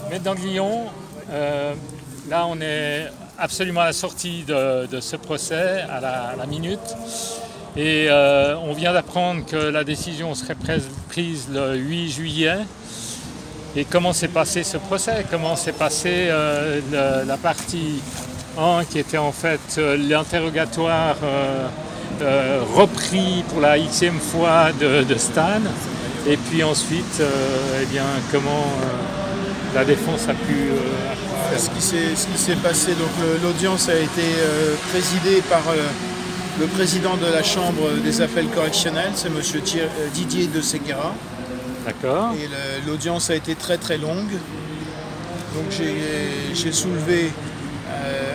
Maître d'Anguillon, là on est absolument à la sortie de ce procès, à la minute. Et on vient d'apprendre que la décision serait prise le 8 juillet. Et comment s'est passé ce procès? Comment s'est passée la partie 1 qui était en fait l'interrogatoire repris pour la xème fois de Stan? Et puis ensuite, comment la défense a pu faire? Ce qui s'est passé, donc l'audience a été présidée par le président de la Chambre des appels correctionnels, c'est M. Didier de Séguéra. D'accord. Et l'audience a été très très longue. Donc j'ai soulevé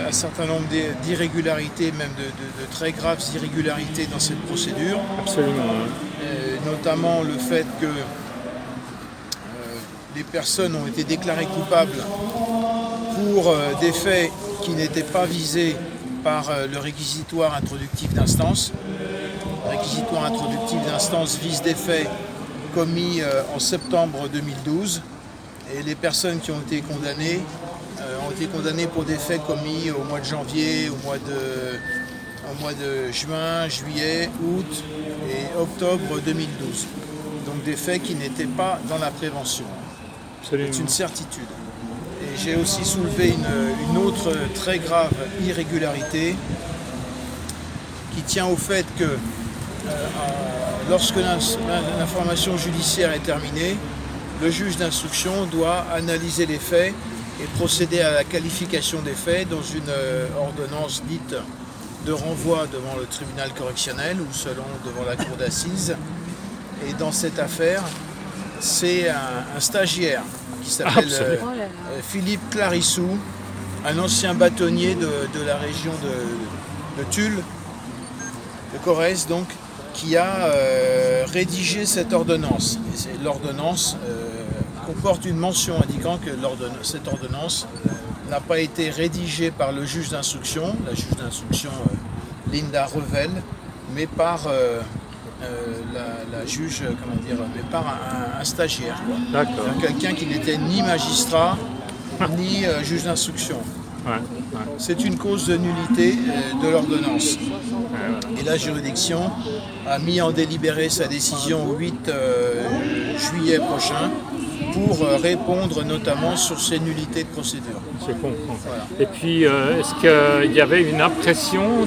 un certain nombre d'irrégularités, même de très graves irrégularités dans cette procédure. Absolument. Notamment le fait que les personnes ont été déclarées coupables pour des faits qui n'étaient pas visés par le réquisitoire introductif d'instance. Le réquisitoire introductif d'instance vise des faits commis en septembre 2012 et les personnes qui ont été condamnées pour des faits commis au mois de janvier, au mois de juin, juillet, août et octobre 2012. Donc des faits qui n'étaient pas dans la prévention. Absolument. C'est une certitude. Et j'ai aussi soulevé une autre très grave irrégularité qui tient au fait que lorsque l'information judiciaire est terminée, le juge d'instruction doit analyser les faits et procéder à la qualification des faits dans une ordonnance dite de renvoi devant le tribunal correctionnel ou selon devant la cour d'assises. Et dans cette affaire, c'est un stagiaire qui s'appelle Philippe Clarissou, un ancien bâtonnier de la région de Tulle, de Corrèze donc, qui a rédigé cette ordonnance. Et l'ordonnance comporte une mention indiquant que cette ordonnance n'a pas été rédigée par le juge d'instruction, la juge d'instruction Linda Revel, mais par la juge, mais par un stagiaire. D'accord. Quelqu'un qui n'était ni magistrat, ni juge d'instruction. Ouais. C'est une cause de nullité de l'ordonnance. Et la juridiction a mis en délibéré sa décision au 8 juillet prochain pour répondre notamment sur ces nullités de procédure. Je comprends. Voilà. Et puis, est-ce qu'il y avait une impression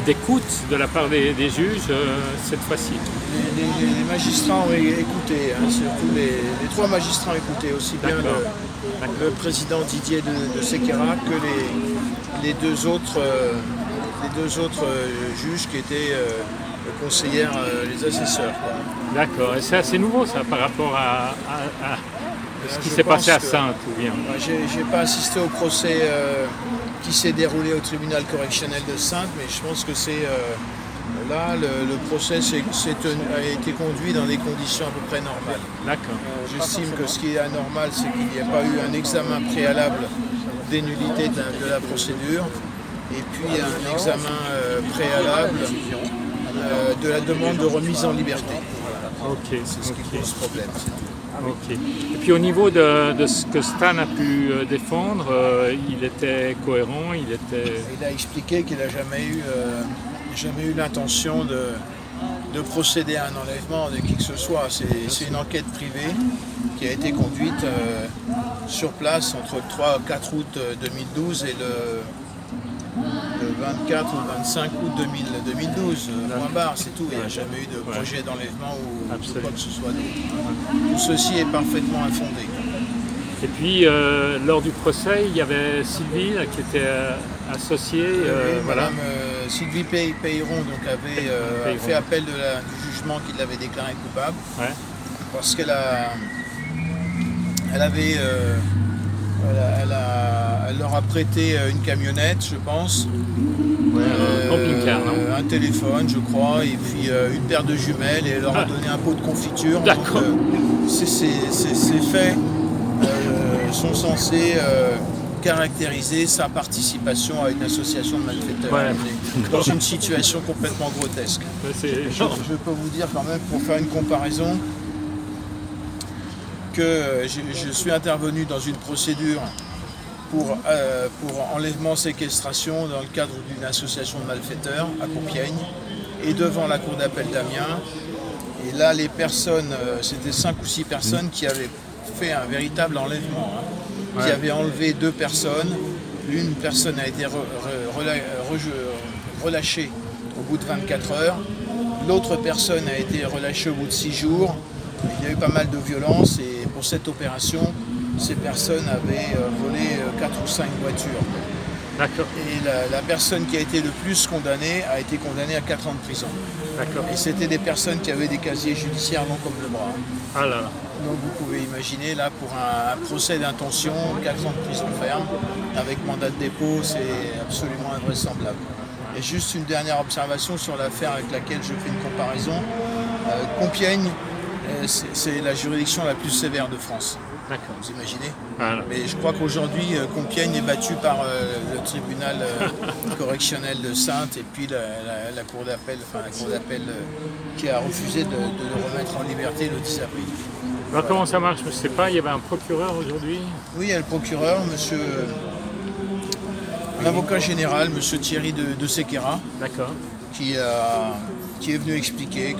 d'écoute de la part des juges cette fois-ci? Les magistrats ont écouté, surtout les trois magistrats ont écouté, aussi bien le président Didier de Séguéra que les deux autres juges qui étaient conseillères, les assesseurs. D'accord, et c'est assez nouveau ça par rapport à ce qui s'est passé à Saintes ou bien? J'ai pas assisté au procès qui s'est déroulé au tribunal correctionnel de Saintes, mais je pense que là, le procès a été conduit dans des conditions à peu près normales. D'accord. J'estime que ce qui est anormal, c'est qu'il n'y a pas eu un examen préalable des nullités de la procédure, et puis un examen préalable de la demande de remise en liberté. Ok. C'est ce qui pose problème. Ok. Et puis au niveau de ce que Stan a pu défendre, il était cohérent, Il a expliqué qu'il n'a jamais eu l'intention de procéder à un enlèvement de qui que ce soit. C'est une enquête privée qui a été conduite sur place entre le 3 et 4 août 2012 et le 24 ou 25 août 2012, point barre, c'est tout. Il n'y a jamais eu de projet d'enlèvement ou quoi que ce soit d'autre. Tout ceci est parfaitement infondé. Et puis, lors du procès, il y avait Sylvie là, qui était associée. Madame Sylvie Peyron donc, avait fait appel du jugement qui l'avait déclaré coupable. Ouais. Parce qu'elle leur a prêté une camionnette, je pense. Un camping-car, non? Un téléphone, je crois, et puis une paire de jumelles, et elle leur a donné un pot de confiture. D'accord. Donc, ces faits sont censés caractériser sa participation à une association de malfaiteurs. Ouais. On est dans une situation complètement grotesque. Je peux vous dire quand même, pour faire une comparaison, que je suis intervenu dans une procédure pour enlèvement-séquestration dans le cadre d'une association de malfaiteurs à Compiègne et devant la cour d'appel d'Amiens. Et là, les personnes, c'était 5 ou 6 personnes qui avaient fait un véritable enlèvement, qui avaient enlevé 2 personnes. Une personne a été relâchée au bout de 24 heures. L'autre personne a été relâchée au bout de 6 jours. Il y a eu pas mal de violence et pour cette opération, ces personnes avaient volé 4 ou 5 voitures. D'accord. Et la personne qui a été le plus condamnée a été condamnée à 4 ans de prison. D'accord. Et c'était des personnes qui avaient des casiers judiciaires longs comme le bras. Ah là là. Donc vous pouvez imaginer là pour un procès d'intention, 4 ans de prison ferme, avec mandat de dépôt, c'est absolument invraisemblable. Et juste une dernière observation sur l'affaire avec laquelle je fais une comparaison. Compiègne, c'est la juridiction la plus sévère de France. D'accord. Vous imaginez? Voilà. Mais je crois qu'aujourd'hui, Compiègne est battue par le tribunal correctionnel de Saintes et puis la cour d'appel, qui a refusé de le remettre en liberté le 10 avril. Alors comment ça marche? Je ne sais pas, il y avait un procureur aujourd'hui? Oui, il y a le procureur, un avocat général, monsieur Thierry de Sequeira, D'accord. qui est venu expliquer que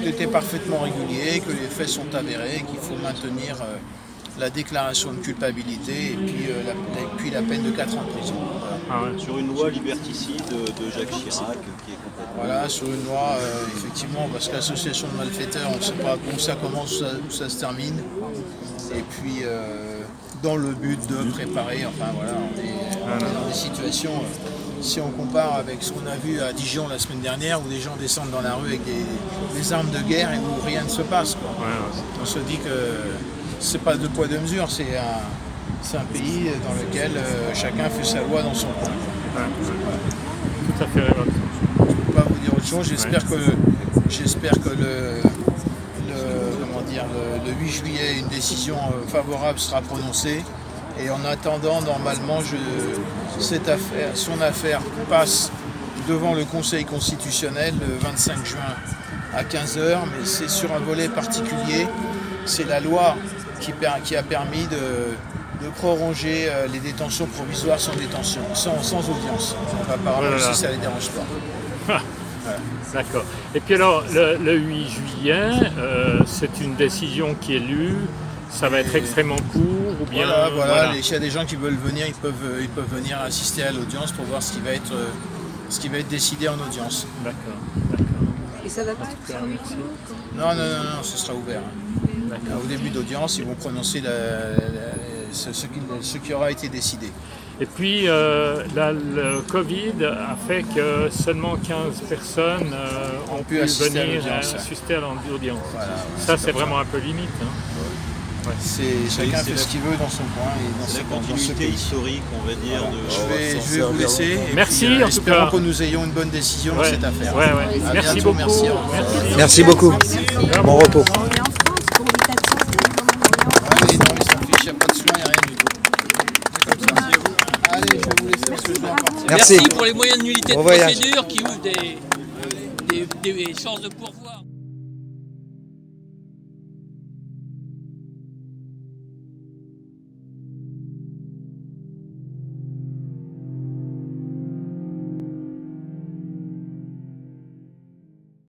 tout était parfaitement régulier, que les faits sont avérés, qu'il faut maintenir la déclaration de culpabilité et puis la peine de 4 ans de prison. Ah ouais. Sur une loi liberticide de Jacques Chirac qui est complètement... Voilà, sur une loi, effectivement, parce que l'association de malfaiteurs, on ne sait pas où ça commence, où ça se termine. Et puis, dans le but de préparer, enfin voilà, on est dans des situations... Si on compare avec ce qu'on a vu à Dijon la semaine dernière, où des gens descendent dans la rue avec des armes de guerre et où rien ne se passe, quoi. On se dit que c'est pas deux poids deux mesures, c'est un pays dans lequel chacun fait sa loi dans son coin. Tout à fait révoltant. Je ne peux pas vous dire autre chose. J'espère que le 8 juillet, une décision favorable sera prononcée. Et en attendant, normalement, son affaire passe devant le Conseil constitutionnel le 25 juin à 15h, mais c'est sur un volet particulier. C'est la loi qui a permis de proroger les détentions provisoires sans détention, sans audience. Apparemment, si ça ne les dérange pas. Voilà. D'accord. Et puis alors, le 8 juillet, c'est une décision qui est lue. Ça va être extrêmement court ou bien... Voilà. S'il y a des gens qui veulent venir, ils peuvent venir assister à l'audience pour voir ce qui va être décidé en audience. D'accord. Et ça va pas être fermé? Non, ce sera ouvert. Au début d'audience, ils vont prononcer ce qui aura été décidé. Et puis, le Covid a fait que seulement 15 personnes ont pu venir assister à l'audience. Voilà, ça, c'est vraiment un peu limite. Hein. Chacun fait ce qu'il veut dans son coin et dans ce pays historique, on va dire. Je vais vous laisser. Merci en tout cas. Espérons que nous ayons une bonne décision dans cette affaire. Merci beaucoup. Merci beaucoup. Bon repos. On est en France pour l'état de santé. Allez, non, mais ça fiche, il n'y a pas de soins, il n'y a rien du tout. C'est comme ça. Allez, je vais vous laisser parce que je dois partir. Merci. Pour les moyens de nullité de procédure qui ouvrent des chances de pourvoi.